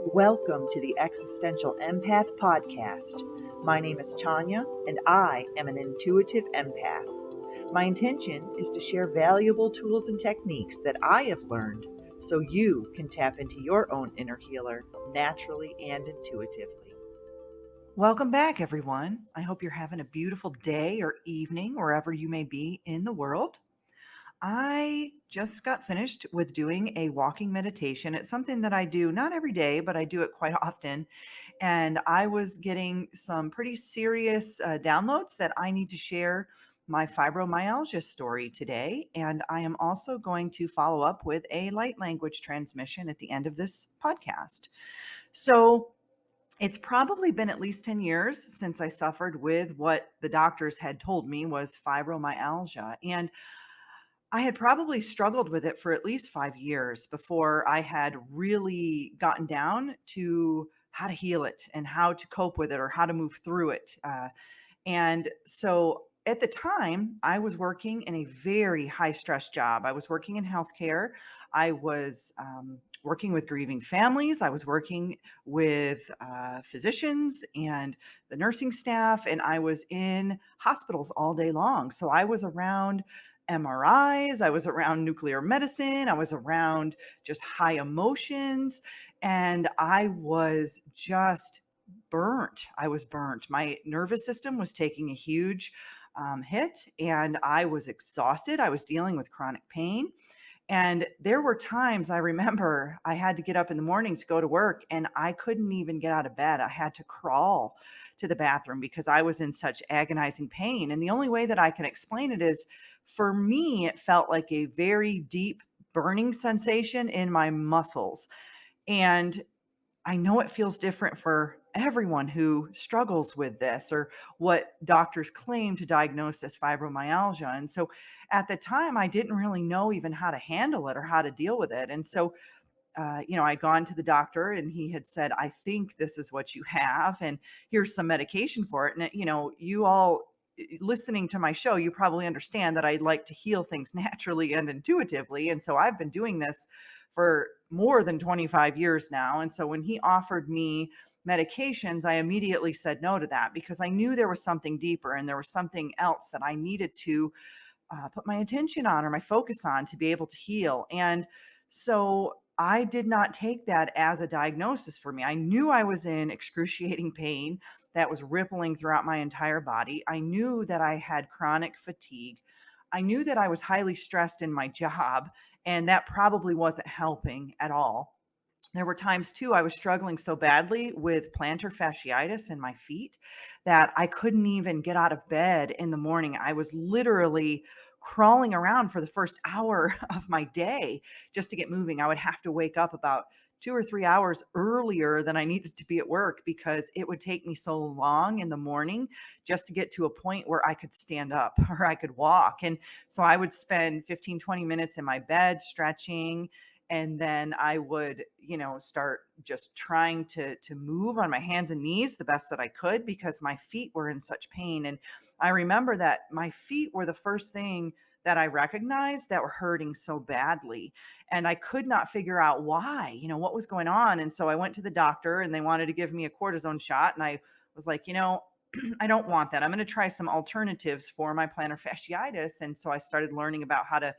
Welcome to the Existential Empath Podcast. My name is Tanya, and I am an intuitive empath. My intention is to share valuable tools and techniques that I have learned so you can tap into your own inner healer naturally and intuitively. Welcome back, everyone. I hope you're having a beautiful day or evening wherever you may be in the world. I just got finished with doing a walking meditation. It's something that I do not every day, but I do it quite often. And I was getting some pretty serious downloads that I need to share my fibromyalgia story today. And I am also going to follow up with a light language transmission at the end of this podcast. So, it's probably been at least 10 years since I suffered with what the doctors had told me was fibromyalgia. And I had probably struggled with it for at least 5 years before I had really gotten down to how to heal it and how to cope with it or how to move through it. And so at the time, I was working in a very high stress job. I was working in healthcare. I was working with grieving families. I was working with physicians and the nursing staff, and I was in hospitals all day long. So I was around MRIs, I was around nuclear medicine, I was around just high emotions, and I was just burnt. I was burnt. My nervous system was taking a huge hit, and I was exhausted. I was dealing with chronic pain. And there were times I remember I had to get up in the morning to go to work, and I couldn't even get out of bed. I had to crawl to the bathroom because I was in such agonizing pain. And the only way that I can explain it is, for me, it felt like a very deep burning sensation in my muscles. And I know it feels different for everyone who struggles with this or what doctors claim to diagnose as fibromyalgia. And so at the time, I didn't really know even how to handle it or how to deal with it. And so, I'd gone to the doctor and he had said, I think this is what you have, and here's some medication for it. And, you all listening to my show, you probably understand that I like to heal things naturally and intuitively. And so I've been doing this for more than 25 years now. And so when he offered me medications, I immediately said no to that because I knew there was something deeper and there was something else that I needed to put my attention on or my focus on to be able to heal. And so I did not take that as a diagnosis for me. I knew I was in excruciating pain that was rippling throughout my entire body. I knew that I had chronic fatigue. I knew that I was highly stressed in my job, and that probably wasn't helping at all. There were times too I was struggling so badly with plantar fasciitis in my feet that I couldn't even get out of bed in the morning. I was literally crawling around for the first hour of my day just to get moving. I would have to wake up about 2 or 3 hours earlier than I needed to be at work because it would take me so long in the morning just to get to a point where I could stand up or I could walk. And so I would spend 15, 20 minutes in my bed stretching, and then I would, start just trying to move on my hands and knees the best that I could because my feet were in such pain. And I remember that my feet were the first thing that I recognized that were hurting so badly. And I could not figure out why, what was going on. And so I went to the doctor and they wanted to give me a cortisone shot. And I was like, I don't want that. I'm going to try some alternatives for my plantar fasciitis. And so I started learning about how to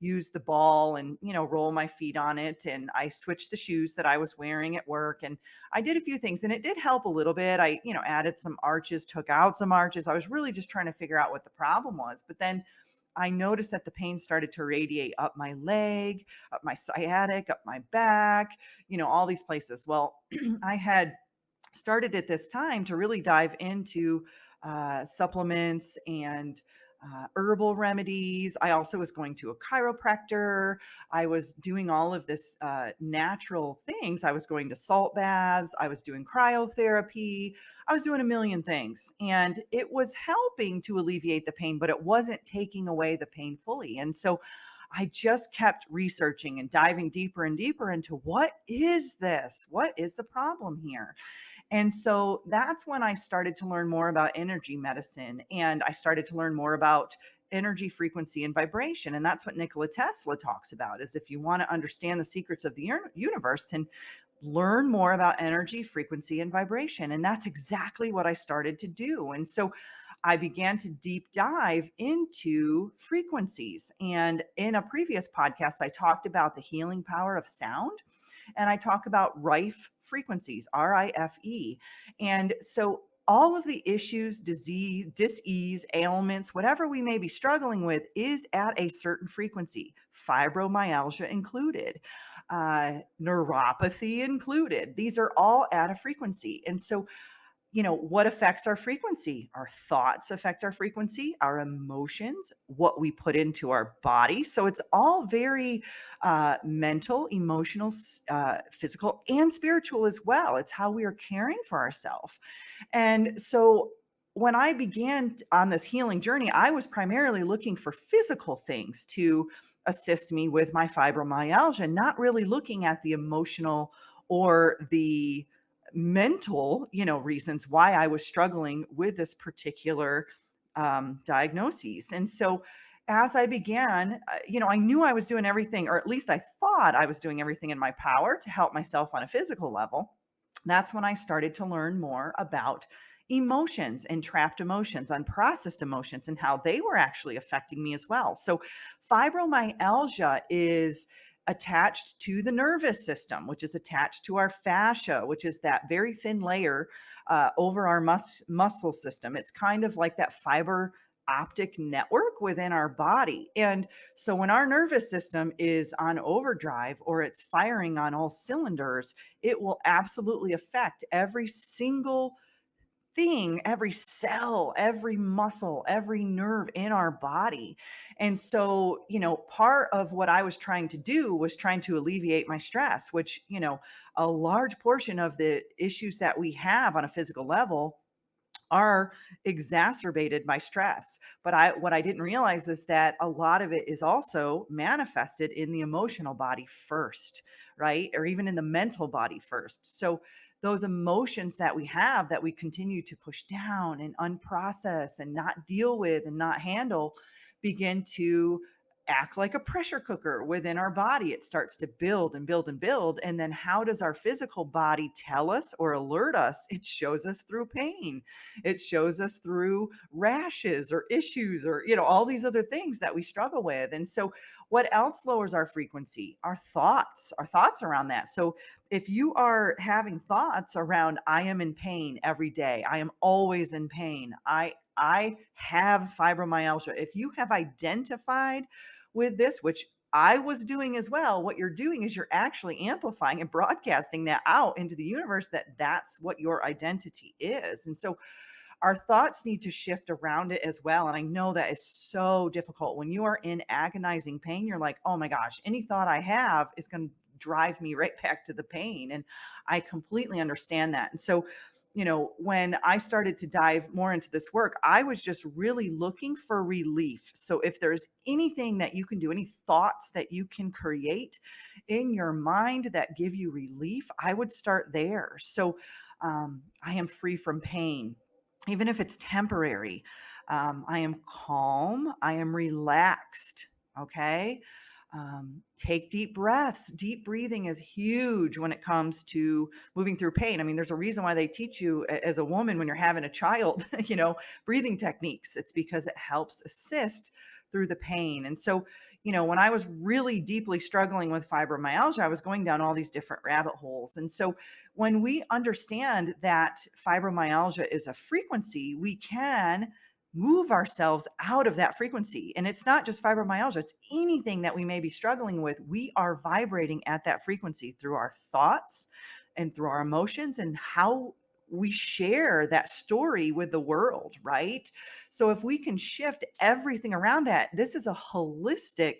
use the ball and, roll my feet on it. And I switched the shoes that I was wearing at work. And I did a few things and it did help a little bit. I, added some arches, took out some arches. I was really just trying to figure out what the problem was. But then I noticed that the pain started to radiate up my leg, up my sciatic, up my back, all these places. Well, I had started at this time to really dive into supplements and herbal remedies. I also was going to a chiropractor. I was doing all of this natural things. I was going to salt baths. I was doing cryotherapy. I was doing a million things. And it was helping to alleviate the pain, but it wasn't taking away the pain fully. And so I just kept researching and diving deeper and deeper into what is this? What is the problem here? And so that's when I started to learn more about energy medicine and I started to learn more about energy frequency and vibration. And that's what Nikola Tesla talks about is if you want to understand the secrets of the universe, then learn more about energy, frequency, and vibration. And that's exactly what I started to do. And so I began to deep dive into frequencies. And in a previous podcast, I talked about the healing power of sound, and I talk about rife frequencies, RIFE. And so all of the issues, disease, dis-ease, ailments, whatever we may be struggling with is at a certain frequency, fibromyalgia included, neuropathy included. These are all at a frequency. And so, what affects our frequency? Our thoughts affect our frequency, our emotions, what we put into our body. So it's all very mental, emotional, physical, and spiritual as well. It's how we are caring for ourselves. And so when I began on this healing journey, I was primarily looking for physical things to assist me with my fibromyalgia, not really looking at the emotional or the mental, reasons why I was struggling with this particular diagnosis. And so as I began, I knew I was doing everything, or at least I thought I was doing everything in my power to help myself on a physical level. That's when I started to learn more about emotions and trapped emotions, unprocessed emotions, and how they were actually affecting me as well. So, fibromyalgia is attached to the nervous system, which is attached to our fascia, which is that very thin layer over our muscle system. It's kind of like that fiber optic network within our body. And so when our nervous system is on overdrive or it's firing on all cylinders, it will absolutely affect every single thing, every cell, every muscle, every nerve in our body. And so, part of what I was trying to do was trying to alleviate my stress, which, a large portion of the issues that we have on a physical level are exacerbated by stress. But what I didn't realize is that a lot of it is also manifested in the emotional body first, right? Or even in the mental body first. So those emotions that we have that we continue to push down and unprocess and not deal with and not handle begin to act like a pressure cooker within our body. It starts to build and build and build. And then how does our physical body tell us or alert us? It shows us through pain. It shows us through rashes or issues or, all these other things that we struggle with. And so, what else lowers our frequency? Our thoughts around that. So, if you are having thoughts around, I am in pain every day, I am always in pain, I have fibromyalgia. If you have identified with this, which I was doing as well, what you're doing is you're actually amplifying and broadcasting that out into the universe that that's what your identity is. And so our thoughts need to shift around it as well. And I know that is so difficult. When you are in agonizing pain, you're like, oh my gosh, any thought I have is going to drive me right back to the pain. And I completely understand that. And so, when I started to dive more into this work, I was just really looking for relief. So if there's anything that you can do, any thoughts that you can create in your mind that give you relief, I would start there. So I am free from pain even if it's temporary. I am calm. I am relaxed. Okay. Take deep breaths. Deep breathing is huge when it comes to moving through pain. I mean, there's a reason why they teach you as a woman when you're having a child, breathing techniques. It's because it helps assist through the pain. And so, when I was really deeply struggling with fibromyalgia, I was going down all these different rabbit holes. And so, when we understand that fibromyalgia is a frequency, we can move ourselves out of that frequency. And it's not just fibromyalgia, it's anything that we may be struggling with. We are vibrating at that frequency through our thoughts and through our emotions and how we share that story with the world, right? So if we can shift everything around that, this is a holistic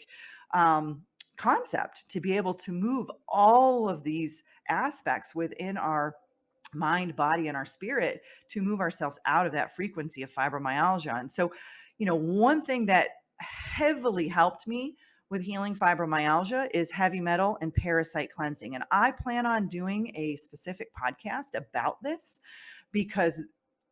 um, concept to be able to move all of these aspects within our mind, body, and our spirit to move ourselves out of that frequency of fibromyalgia. And so, one thing that heavily helped me with healing fibromyalgia is heavy metal and parasite cleansing. And I plan on doing a specific podcast about this because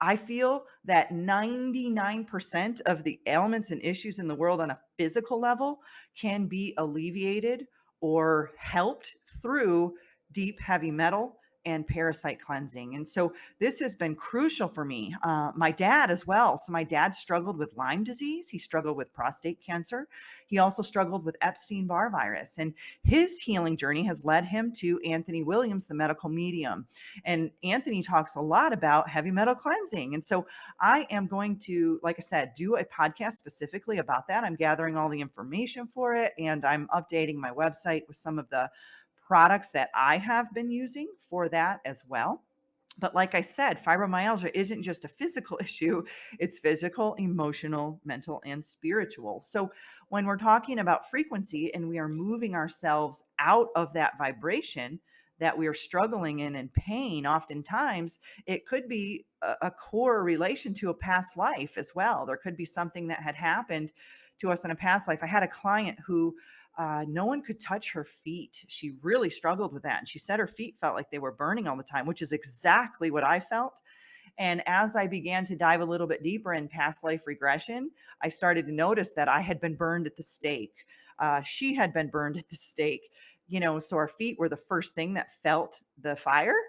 I feel that 99% of the ailments and issues in the world on a physical level can be alleviated or helped through deep heavy metal, and parasite cleansing. And so this has been crucial for me. My dad as well. So my dad struggled with Lyme disease. He struggled with prostate cancer. He also struggled with Epstein-Barr virus. And his healing journey has led him to Anthony Williams, the medical medium. And Anthony talks a lot about heavy metal cleansing. And so I am going to, like I said, do a podcast specifically about that. I'm gathering all the information for it, and I'm updating my website with some of the products that I have been using for that as well. But like I said, fibromyalgia isn't just a physical issue, it's physical, emotional, mental, and spiritual. So when we're talking about frequency and we are moving ourselves out of that vibration that we are struggling in pain, oftentimes it could be a core relation to a past life as well. There could be something that had happened to us in a past life. I had a client who no one could touch her feet. She really struggled with that. And she said her feet felt like they were burning all the time, which is exactly what I felt. And as I began to dive a little bit deeper in past life regression, I started to notice that I had been burned at the stake. She had been burned at the stake, so our feet were the first thing that felt the fire.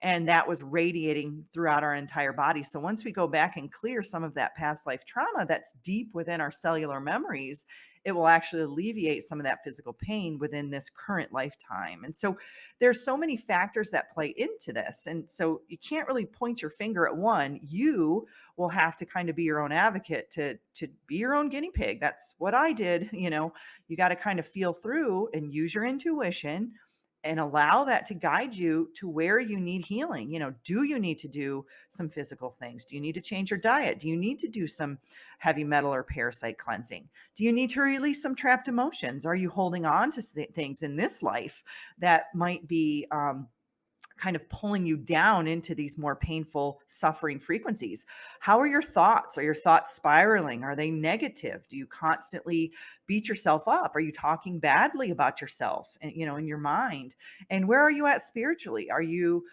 And that was radiating throughout our entire body. So once we go back and clear some of that past life trauma that's deep within our cellular memories, it will actually alleviate some of that physical pain within this current lifetime. And so there's so many factors that play into this. And so you can't really point your finger at one. You will have to kind of be your own advocate to be your own guinea pig. That's what I did. You got to kind of feel through and use your intuition and allow that to guide you to where you need healing. Do you need to do some physical things? Do you need to change your diet? Do you need to do some heavy metal or parasite cleansing? Do you need to release some trapped emotions? Are you holding on to things in this life that might be kind of pulling you down into these more painful suffering frequencies? How are your thoughts? Are your thoughts spiraling? Are they negative? Do you constantly beat yourself up? Are you talking badly about yourself and in your mind? And where are you at spiritually? Are you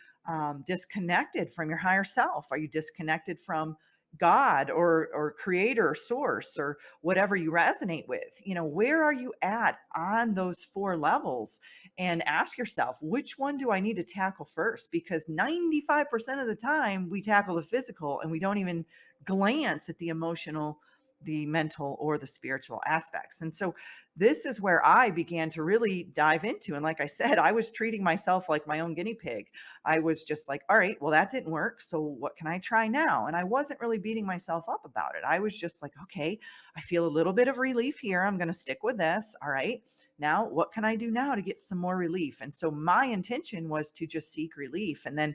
disconnected from your higher self? Are you disconnected from God or creator or source or whatever you resonate with? Where are you at on those four levels? And ask yourself, which one do I need to tackle first? Because 95% of the time we tackle the physical and we don't even glance at the emotional, the mental, or the spiritual aspects. And so this is where I began to really dive into. And like I said, I was treating myself like my own guinea pig. I was just like, all right, well, that didn't work. So what can I try now? And I wasn't really beating myself up about it. I was just like, okay, I feel a little bit of relief here. I'm going to stick with this. All right. Now, what can I do now to get some more relief? And so my intention was to just seek relief. And then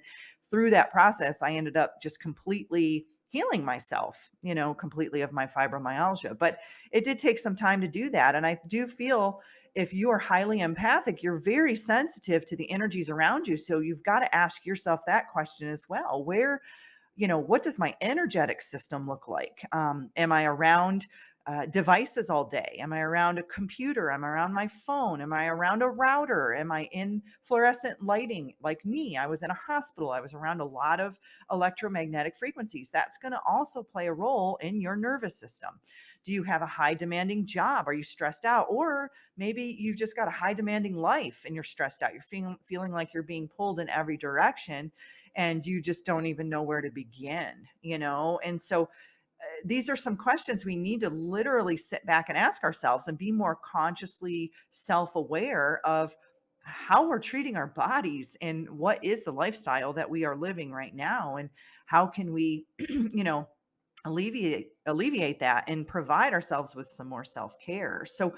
through that process, I ended up just completely healing myself, completely of my fibromyalgia. But it did take some time to do that. And I do feel if you are highly empathic, you're very sensitive to the energies around you. So you've got to ask yourself that question as well. What does my energetic system look like? Am I around devices all day? Am I around a computer? Am I around my phone? Am I around a router? Am I in fluorescent lighting? Like me, I was in a hospital. I was around a lot of electromagnetic frequencies. That's going to also play a role in your nervous system. Do you have a high demanding job? Are you stressed out? Or maybe you've just got a high demanding life and you're stressed out. You're feeling like you're being pulled in every direction and you just don't even know where to begin. And so these are some questions we need to literally sit back and ask ourselves and be more consciously self-aware of how we're treating our bodies and what is the lifestyle that we are living right now, and how can we alleviate that and provide ourselves with some more self-care. So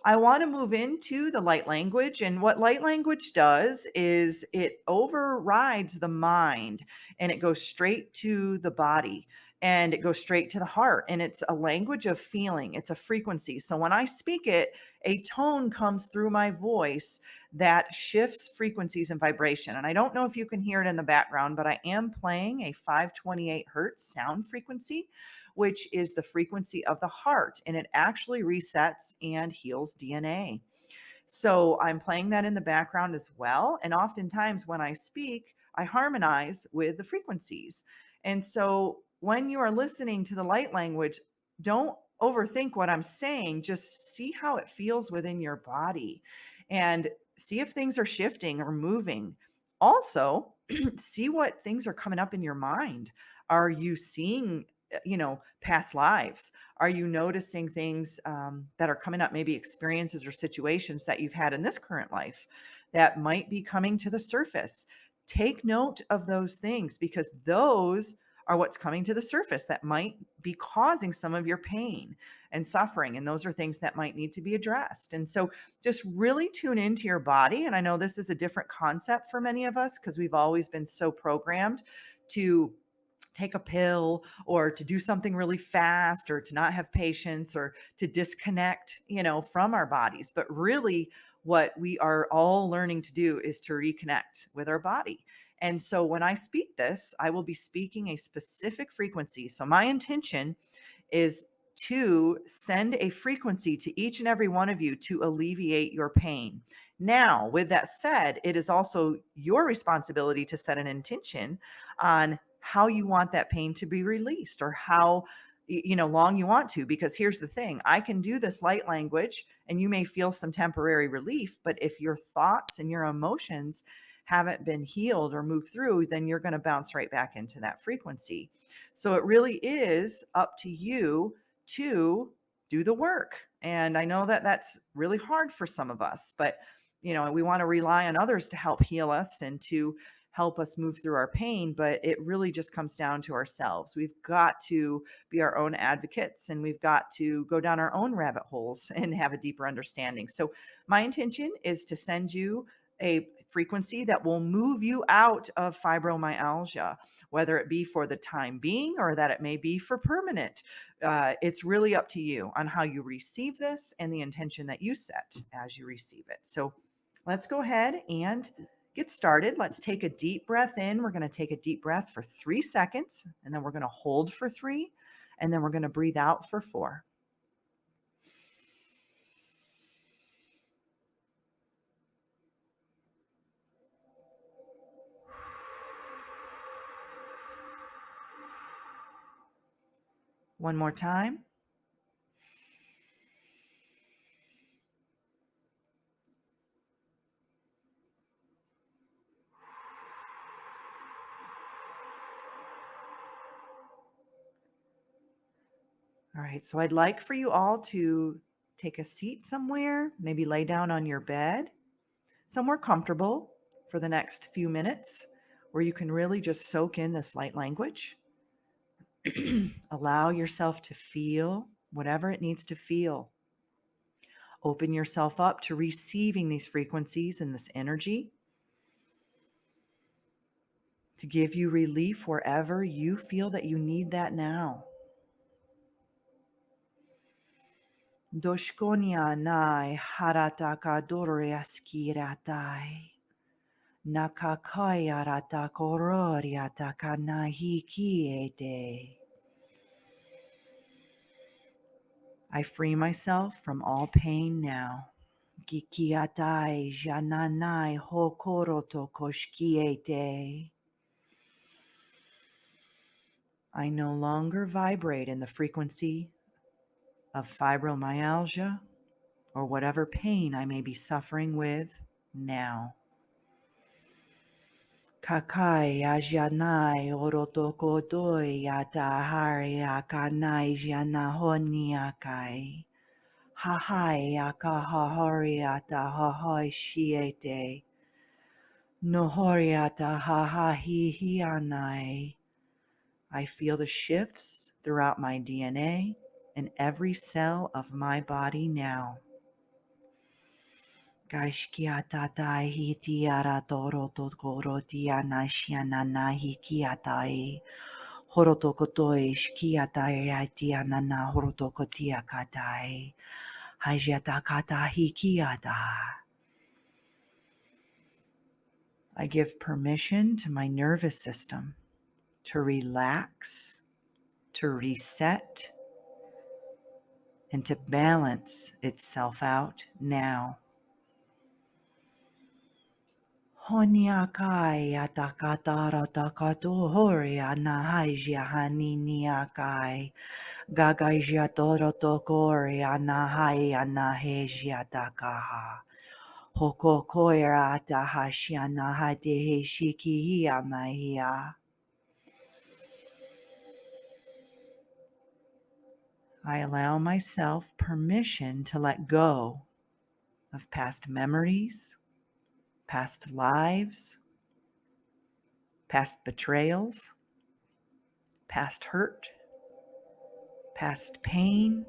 I want to move into the light language. And what light language does is it overrides the mind and it goes straight to the body and it goes straight to the heart. And it's a language of feeling, it's a frequency. So when I speak it, a tone comes through my voice that shifts frequencies and vibration. And I don't know if you can hear it in the background, but I am playing a 528 hertz sound frequency, which is the frequency of the heart, and it actually resets and heals DNA. So I'm playing that in the background as well. And oftentimes when I speak, I harmonize with the frequencies. And so when you are listening to the light language, don't overthink what I'm saying. Just see how it feels within your body and see if things are shifting or moving. Also, see what things are coming up in your mind. Are you seeing, past lives? Are you noticing things that are coming up, maybe experiences or situations that you've had in this current life that might be coming to the surface? Take note of those things because those are what's coming to the surface that might be causing some of your pain and suffering. And those are things that might need to be addressed. And so just really tune into your body. And I know this is a different concept for many of us because we've always been so programmed to take a pill or to do something really fast or to not have patience or to disconnect, from our bodies. But really, what we are all learning to do is to reconnect with our body. And so when I speak this, I will be speaking a specific frequency. So my intention is to send a frequency to each and every one of you to alleviate your pain. Now, with that said, it is also your responsibility to set an intention on how you want that pain to be released or how long you want to, because here's the thing, I can do this light language and you may feel some temporary relief, but if your thoughts and your emotions haven't been healed or moved through, then you're going to bounce right back into that frequency. So it really is up to you to do the work. And I know that that's really hard for some of us, but we want to rely on others to help heal us and to help us move through our pain, but it really just comes down to ourselves. We've got to be our own advocates and we've got to go down our own rabbit holes and have a deeper understanding. So my intention is to send you a frequency that will move you out of fibromyalgia, whether it be for the time being or that it may be for permanent. It's really up to you on how you receive this and the intention that you set as you receive it. So let's go ahead and get started. Let's take a deep breath in. We're going to take a deep breath for 3 seconds, and then we're going to hold for 3, and then we're going to breathe out for 4. One more time. All right, so I'd like for you all to take a seat somewhere, maybe lay down on your bed, somewhere comfortable for the next few minutes where you can really just soak in this light language. Allow yourself to feel whatever it needs to feel. Open yourself up to receiving these frequencies and this energy to give you relief wherever you feel that you need that now. Doshkonia nai harataka doriaskiratai. Nakakaya ratakororiataka nahikiete. I free myself from all pain now. Gikiatai jananai hokoroto koshkiete. I no longer vibrate in the frequency of fibromyalgia or whatever pain I may be suffering with now. Kakai ajanai orotokodoi atahari akanai janahoniakai. Hahai akahahori atahahoi shiete. Nohori atahahihianai. I feel the shifts throughout my DNA and every cell of my body now. Gaishkiatatai hitiara torotokorotia nashiana nahikiatai. Horotokotoi shkiatai atiana na horotokotia katai. Hajatakata hikiata. I give permission to my nervous system to relax, to reset, and to balance itself out now. Honiakai atakatara takatohoria nahaija haniniakai. Gagaija torotokoria nahai anahejia takaha. Hoko koira hashiana hadehe shiki anahia. I allow myself permission to let go of past memories, past lives, past betrayals, past hurt, past pain,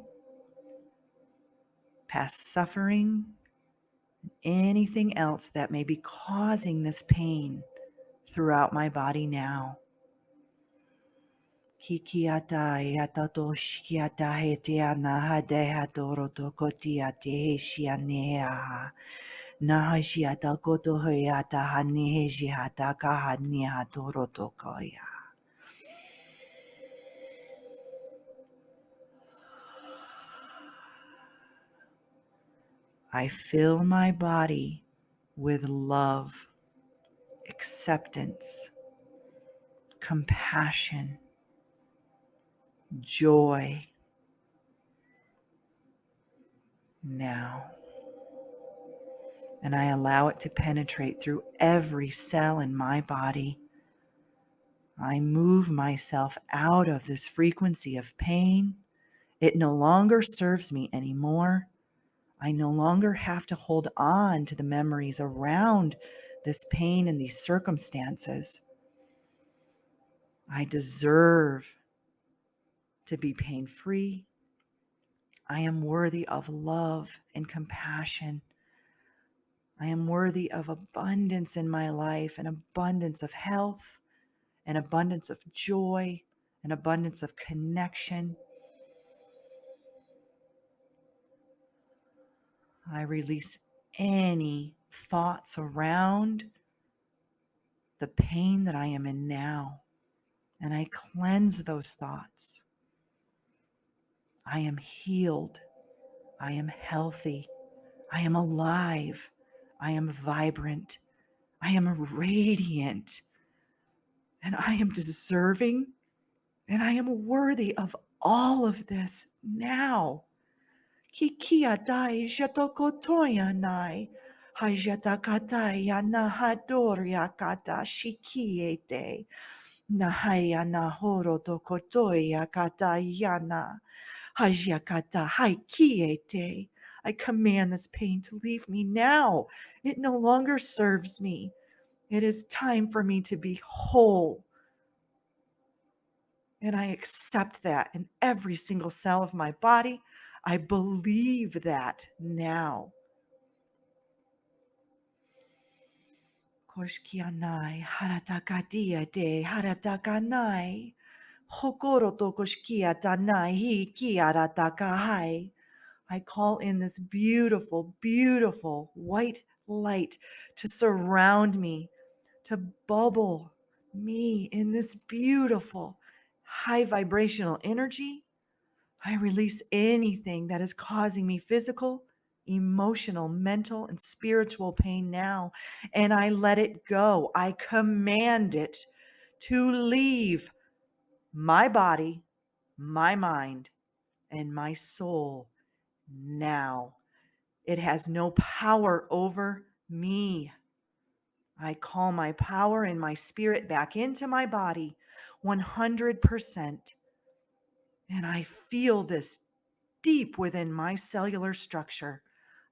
past suffering, anything else that may be causing this pain throughout my body now. Kikiata yatato shikiata hetiana hadeha doroto kotia teheshianea. Nahashiata koto hoyata hanehejihata kahania doroto koya. I fill my body with love, acceptance, compassion, joy now. And I allow it to penetrate through every cell in my body. I move myself out of this frequency of pain. It no longer serves me anymore. I no longer have to hold on to the memories around this pain and these circumstances. I deserve to be pain-free. I am worthy of love and compassion. I am worthy of abundance in my life, an abundance of health, an abundance of joy, an abundance of connection. I release any thoughts around the pain that I am in now, and I cleanse those thoughts. I am healed. I am healthy. I am alive. I am vibrant. I am radiant. And I am deserving, and I am worthy of all of this now. Kikia dai jatokotoya nai. Hajatakatai na hadoria kata shikiete. Nahaya na horo tokotoya katayana. Hajakata haikiete. I command this pain to leave me now. It no longer serves me. It is time for me to be whole. And I accept that in every single cell of my body. I believe that now. Koshkianai haratakadia de haratakanai. Hokoro to koshkia tanai hi kiaratakahai. I call in this beautiful, beautiful white light to surround me, to bubble me in this beautiful high vibrational energy. I release anything that is causing me physical, emotional, mental, and spiritual pain now, and I let it go. I command it to leave my body, my mind, and my soul now. It has no power over me. I call my power and my spirit back into my body 100%. And I feel this deep within my cellular structure.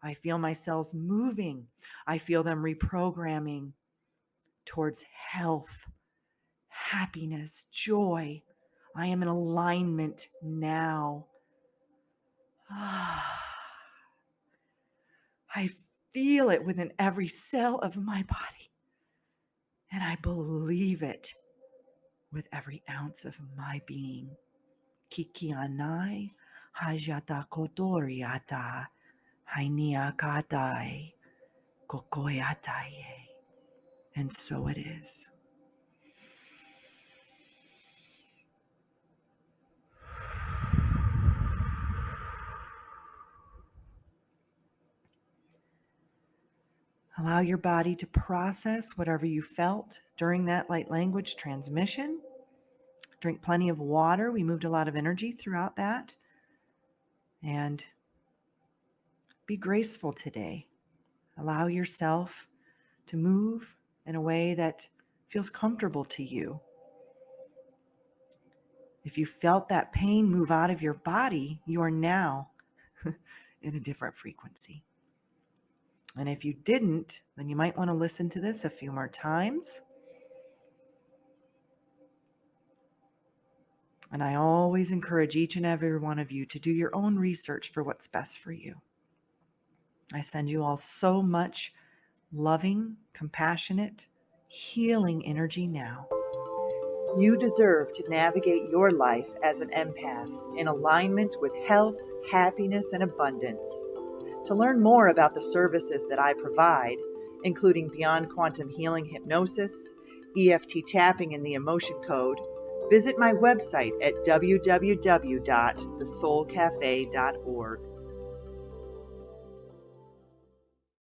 I feel my cells moving. I feel them reprogramming towards health, happiness, joy. I am in alignment now. I feel it within every cell of my body. And I believe it with every ounce of my being. Kikianai hajata kotoriata hainiakatai kokoyataye. And so it is. Allow your body to process whatever you felt during that light language transmission. Drink plenty of water. We moved a lot of energy throughout that. And be graceful today. Allow yourself to move in a way that feels comfortable to you. If you felt that pain move out of your body, you are now in a different frequency. And if you didn't, then you might want to listen to this a few more times. And I always encourage each and every one of you to do your own research for what's best for you. I send you all so much loving, compassionate, healing energy now. You deserve to navigate your life as an empath in alignment with health, happiness, and abundance. To learn more about the services that I provide, including Beyond Quantum Healing Hypnosis, EFT Tapping, and the Emotion Code, visit my website at www.thesoulcafe.org.